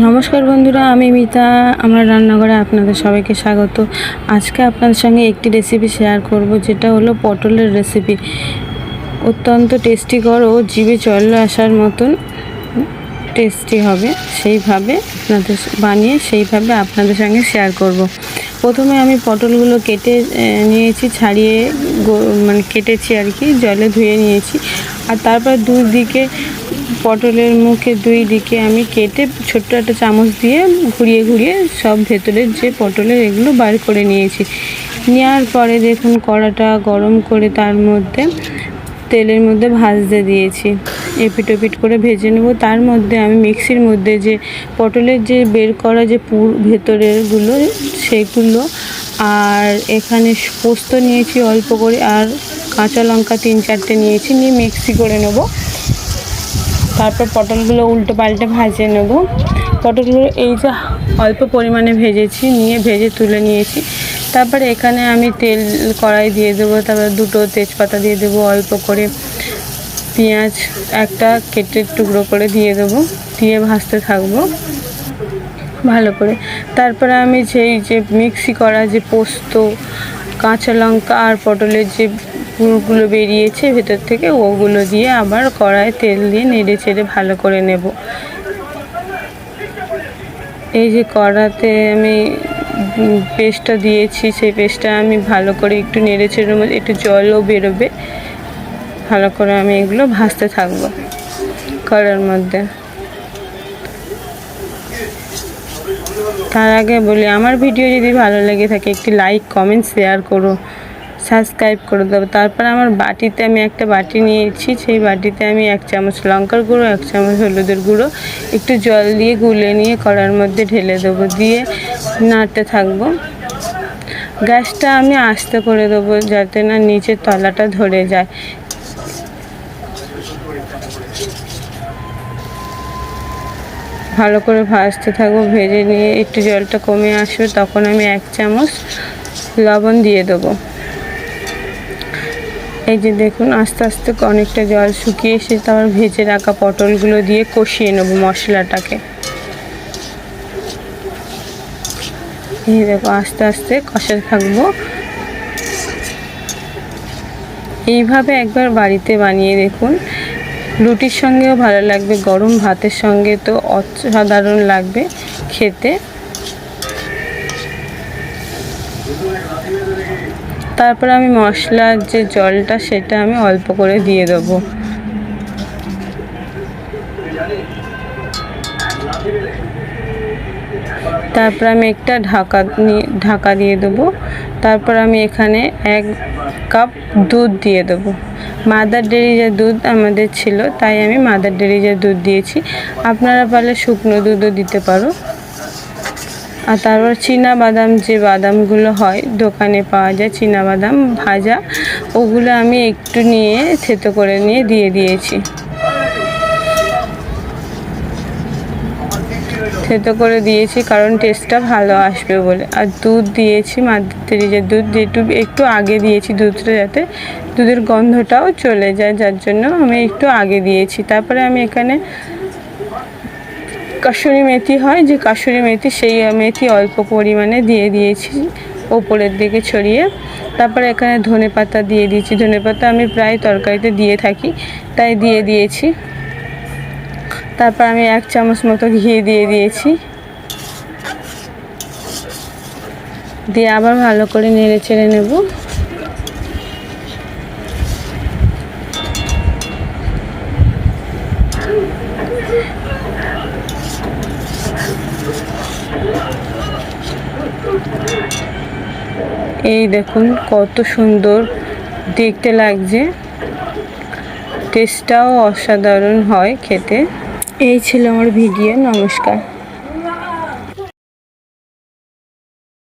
নমস্কার বন্ধুরা, আমি মিতা। আমার রান্নাঘরে আপনাদের সবাইকে স্বাগত। আজকে আপনাদের সঙ্গে একটি রেসিপি শেয়ার করব, যেটা হলো পটলের রেসিপি। অত্যন্ত টেস্টিকর ও জিভে জল আসার মতন টেস্টি হবে। সেইভাবে সেইভাবে আপনাদের সঙ্গে শেয়ার করব। প্রথমে আমি পটলগুলো কেটে নিয়েছি, ছাড়িয়ে কেটেছি আর কি, জলে ধুয়ে নিয়েছি। আর তারপর পটলের মুখে দুই দিকে আমি কেটে ছোট্ট একটা চামচ দিয়ে ঘুরিয়ে ঘুরিয়ে সব ভেতরের যে পটলের এগুলো বার করে নিয়েছি। নেওয়ার পরে দেখুন, কড়াটা গরম করে তার মধ্যে তেলের মধ্যে ভাজতে দিয়েছি। এপিট ওপিট করে ভেজে নেব। তার মধ্যে আমি মিক্সির মধ্যে যে পটলের যে বের করা যে ভেতরেরগুলো সেগুলো, আর এখানে পোস্ত নিয়েছি অল্প করে, আর কাঁচা লঙ্কা 3-4টে নিয়েছি, নিয়ে মিক্সি করে নেব। তারপর পটলগুলো উল্টো পাল্টে ভাজে নেব। পটলগুলো এই যে অল্প পরিমাণে ভেজে তুলে নিয়েছি। তারপরে এখানে আমি তেল কড়াই দিয়ে দেবো। তারপর 2টো তেজপাতা দিয়ে দেবো, অল্প করে পেঁয়াজ একটা কেটে টুকরো করে দিয়ে দেবো, দিয়ে ভাজতে থাকবো ভালো করে। তারপরে আমি যে মিক্সি করা যে পোস্ত, কাঁচা লঙ্কা আর পটলের যে পুরগুলো বেরিয়েছে ভেতর থেকে, ওগুলো দিয়ে আবার কড়ায় তেল দিয়ে নেড়ে চেড়ে ভালো করে নেব। এই যে কড়াতে আমি পেস্টটা দিয়েছি, সেই পেস্টটা আমি ভালো করে একটু নেড়ে চেড়ে, একটু জলও বেরোবে, ভালো করে আমি এগুলো ভাজতে থাকবো কড়ার মধ্যে। তার আগে বলি, আমার ভিডিও যদি ভালো লেগে থাকে একটি লাইক, কমেন্ট, শেয়ার করো, সাবস্ক্রাইব করে দেবো। তারপর আমার বাটিতে আমি একটা বাটি নিয়েছি, সেই বাটিতে আমি 1 চামচ লঙ্কার গুঁড়ো, 1 চামচ হলুদের গুঁড়ো একটু জল দিয়ে গুলে নিয়ে কড়ার মধ্যে ঢেলে দেবো, দিয়ে নাড়তে থাকবো। গ্যাসটা আমি আস্তে করে দেবো, যাতে না নিচের তলাটা ধরে যায়। ভালো করে ভাজতে থাকবো। ভেজে নিয়ে একটু জলটা কমে আসবে, তখন আমি 1 চামচ লবণ দিয়ে দেবো। এই যে দেখুন, আস্তে আস্তে অনেকটা জল শুকিয়ে এসে তারপর ভেজে রাখা পটলগুলো দিয়ে কষিয়ে নেব মশলাটাকে। এই দেখো, আস্তে আস্তে কষাতে থাকবো। এইভাবে একবার বাড়িতে বানিয়ে দেখুন, রুটির সঙ্গেও ভালো লাগবে, গরম ভাতের সঙ্গে তো অসাধারণ লাগবে খেতে। তারপর আমি মশলার যে জলটা সেটা আমি অল্প করে দিয়ে দেবো। তারপর আমি একটা ঢাকা দিয়ে দেবো। তারপর আমি এখানে 1 কাপ দুধ দিয়ে দেবো। মাদার ডেয়ারি যে দুধ আমাদের ছিল, তাই আমি মাদার ডেয়ারি যে দুধ দিয়েছি। আপনারা পারলে শুকনো দুধও দিতে পারো। আর তারপর বাদাম, যে বাদামগুলো হয় দোকানে পাওয়া যায় বাদাম ভাজা, ওগুলো আমি একটু নিয়ে থেতো করে নিয়ে দিয়ে দিয়েছি। থেতো করে দিয়েছি কারণ টেস্টটা ভালো আসবে বলে। আর দুধ দিয়েছি, মাদার যে দুধ, একটু আগে দিয়েছি দুধটা, যাতে দুধের গন্ধটাও চলে যায়, যার জন্য আমি একটু আগে দিয়েছি। তারপরে আমি এখানে কাসুরি মেথি হয়, যে কাসুরি মেথি, সেই মেথি অল্প পরিমাণে দিয়ে দিয়েছি ওপরের দিকে ছড়িয়ে। তারপরে এখানে ধনেপাতা দিয়ে দিয়েছি। ধনেপাতা আমি প্রায় তরকারিতে দিয়ে থাকি, তাই দিয়ে দিয়েছি। তারপর আমি 1 চামচ মতো ঘি দিয়ে দিয়েছি, দিয়ে আবার ভালো করে নেড়ে চেড়ে নেব। এই দেখুন কত সুন্দর দেখতে লাগছে, টেস্টটাও অসাধারণ হয় খেতে। এই ছিল আমার ভিডিও। নমস্কার।